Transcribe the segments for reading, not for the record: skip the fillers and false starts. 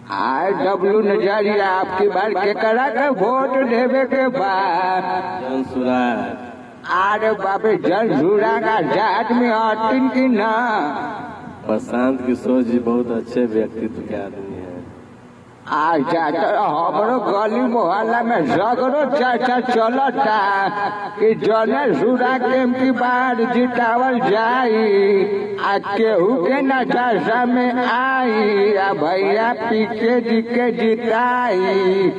डब्लू नजरिया आपकी बार के करा के वोट देवे के बाद अरे बाबे जनसुरा का जात में हटिन की ना। प्रशांत किशोर जी बहुत अच्छे व्यक्तित्व के आदमी है। अच्छा तो हमरो गली मोहल्ला में सगरो चर्चा चलता कि जनसुरा के बार जितावल जाई आ केहू के नशा में आई आ भैया पीछे जी के जिताई।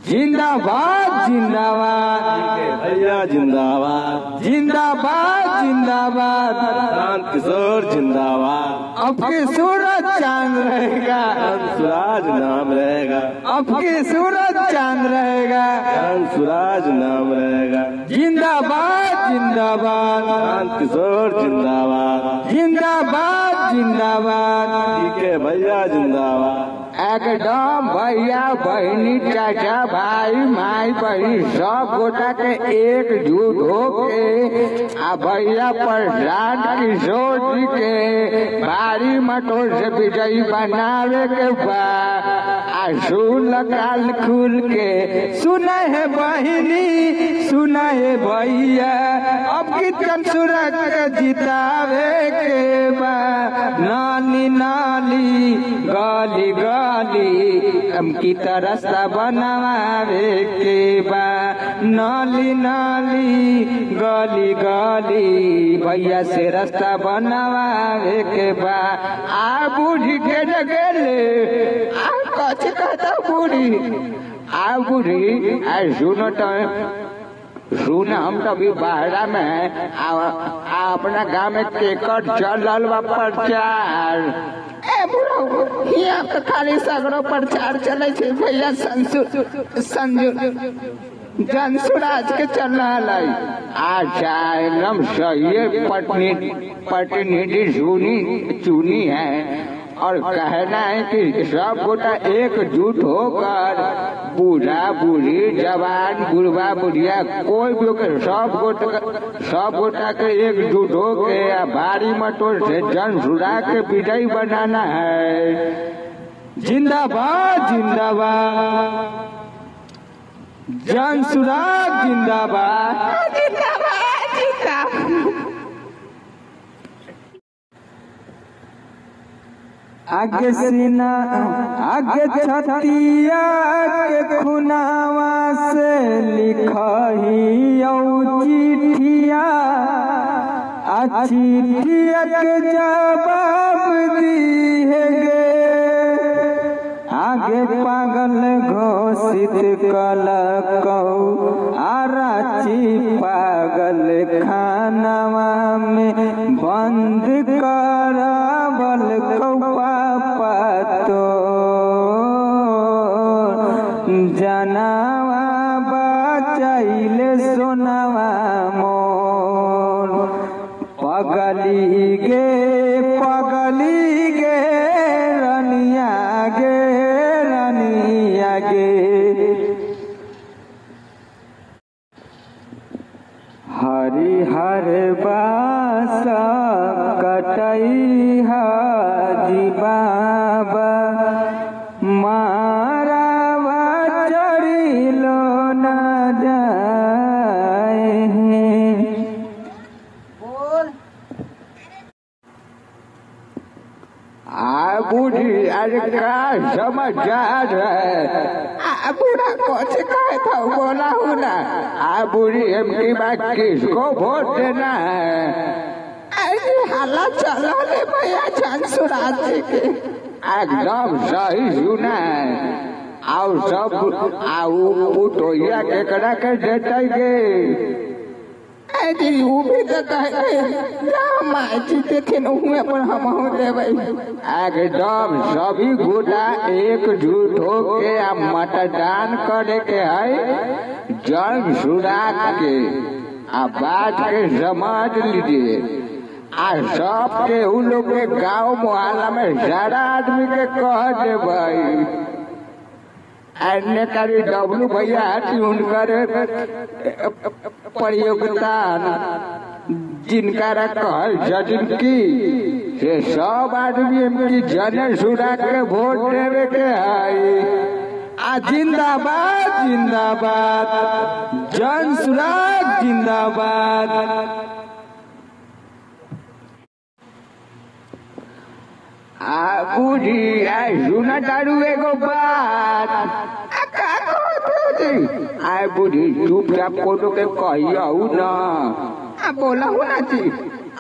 जिंदाबाद जिंदाबाद भैया जिंदाबाद जिंदाबाद जिंदाबाद प्रशांत किशोर जिंदाबाद। अब की सूरज चांद रहेगा सुराज नाम रहेगा। अब की सूरज चांद रहेगा सुराज नाम रहेगा। जिंदाबाद जिंदाबाद प्रशांत किशोर जिंदाबाद जिंदाबाद जिंदाबाद। ठीक है भैया जिंदाबाद। एकदम भैया बहनी चाचा भाई माई बहनी सब गोटा के एकजुट होके आ भैया प्रशांत किशोर जी के भारी मतों से विजयी बनावे के बाद सुन काल खुल के सुना है बहनी सुना है भैया अब की जनसुरा के जितावे के बाद नाली नाली गली गली हमकी तरसा बनावे के बाद नाली नाली गली गली भैया से रास्ता बनावे के बाद आ बूढ़ी के जगले आ कच कहता बूढ़ी आ बूढ़ी आ सुनो तो सुन हम तो अभी बाहरा में अपना गाँव में केकर चल बा प्रचार यहाँ खाली सगरो प्रचार चले भैया संजू जनसुराज के चल रहा है। अच्छा एकदम सही प्रतिनिधि चुनी है और कहना है कि सब गोटा एकजुट होकर बूढ़ा बूढ़ी जवान बुढ़वा बुढ़िया कोई भी सब गोटा के एकजुट होके भारी मतों से जनसुरा के विजयी बनाना है। जिंदाबाद जिंदाबाद जनसुरा जिंदाबाद जिंदाबाद जिंदाबाद। आगे सीना आगे छतिया के खुनावा से लिखही चिठिया चिठिया के जवाब दिएगे आगे पागल घोषित कलकौ आराची पागल खानावा में बंद करावल कौआ पातो जनावा बचाइले सोनावा मोर पगली गे रनिया गे हरिहर बास कटई हाजी बाबा मारावा चढ़ी लो न जाए बूढ़ी अरे का समाचार है बूढ़ा कुछ कहे था बोला हूँ ना बूढ़ी एमकी बात किसको वोट देना है। अरे हाला चला ले भैया जनसुरा जी के एकदम सही सुना है और सब आऊ पुटोया के करा के देते गे जी वो भी तो कहे जीते थे हुए पर हम देवे एकदम सभी गोटा एकजुट होके मतदान करे के है जनसुरा के बात के समझ लीजिए सब के उन लोग के गाँव मोहल्ला में सारा आदमी के कह देवे अन्य करी डब्लू भैया उनकर प्रयोगता जिनका कहल जतिन की से सब आदमी की जन सुरा के वोट देवे के है। आ जिंदाबाद जिंदाबाद, जन सुराग जिंदाबाद। आ बूढ़ी आ सुना तारू एगो बात। आए बूढ़ी चुपचाप कोनो के कहियऊ न। बोला ना जी।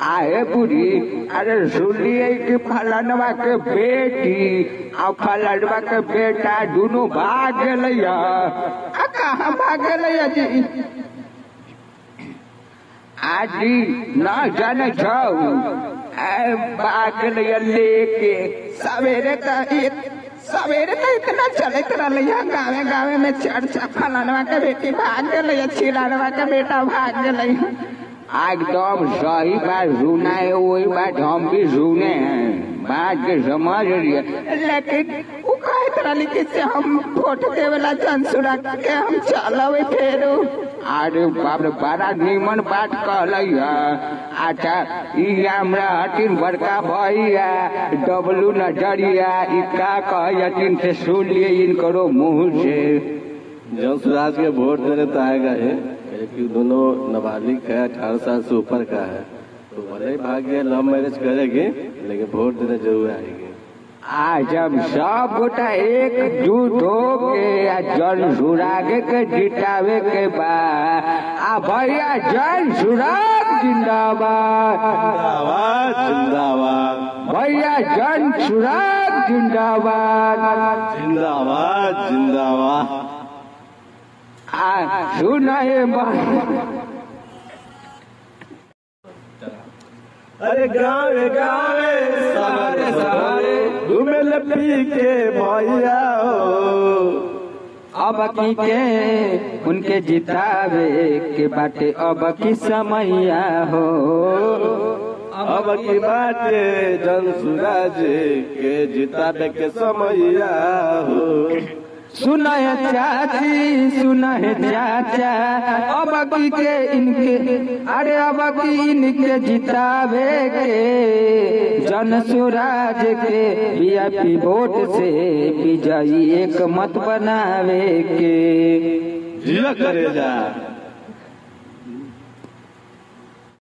आए बूढ़ी, अरे सुनिए कि फलानवा के बेटी और फलानवा के बेटा दोनों भाग गए। कहाँ भाग गए जी? आजी न जाने छऊ भाग गए लेके। सवेरे तो इतना चलत रहा गाँवे गाँवे में चर्चा, फलानवा के बेटी भाग गए, चिलानवा के बेटा भाग गए। एकदम सही बात सुना है, वही बात हम भी सुने हैं, बात के समझ रही। लेकिन वो कहत रही कि से हम वोट देवेला जनसुरा के हम चलवे फेरू। अरे बाप रे, बड़ा निमन बात कहल। अच्छा ई हमरा हटिन बड़का भैया डबलू नजरिया ई का कहतिन से सुन लिए इनकरो मुँह से। जनसुराज के वोट देने तो आएगा है, क्योंकि दोनों नाबालिग है, 18 साल से ऊपर का है, तो भले ही भाग्य लव मैरिज करेगी लेकिन वोट देने जरूर आएगी। आज जब सब गोटा एकजुट हो के जन सुरागे के जितावे के बाद आ भैया जन सुराग जिंदाबाद जिंदाबाद जिंदाबाद, भैया जन सुराग जिंदाबाद जिंदाबाद जिंदाबाद। सुनाए अरे गावे गावे सारे सारे घूमे लपी के भैया हो। अब की के उनके जितावे के बाटे अब की समैया हो। अब की बाटे जनसुराज के जितावे के समैया हो। सुना है चाची, सुना है चाचा, अब की के इनके, अरे अब की इनके जितावे के जन सुराज के वीआईपी वोट से विजयी एक मत बनावे के। जिया करेजा।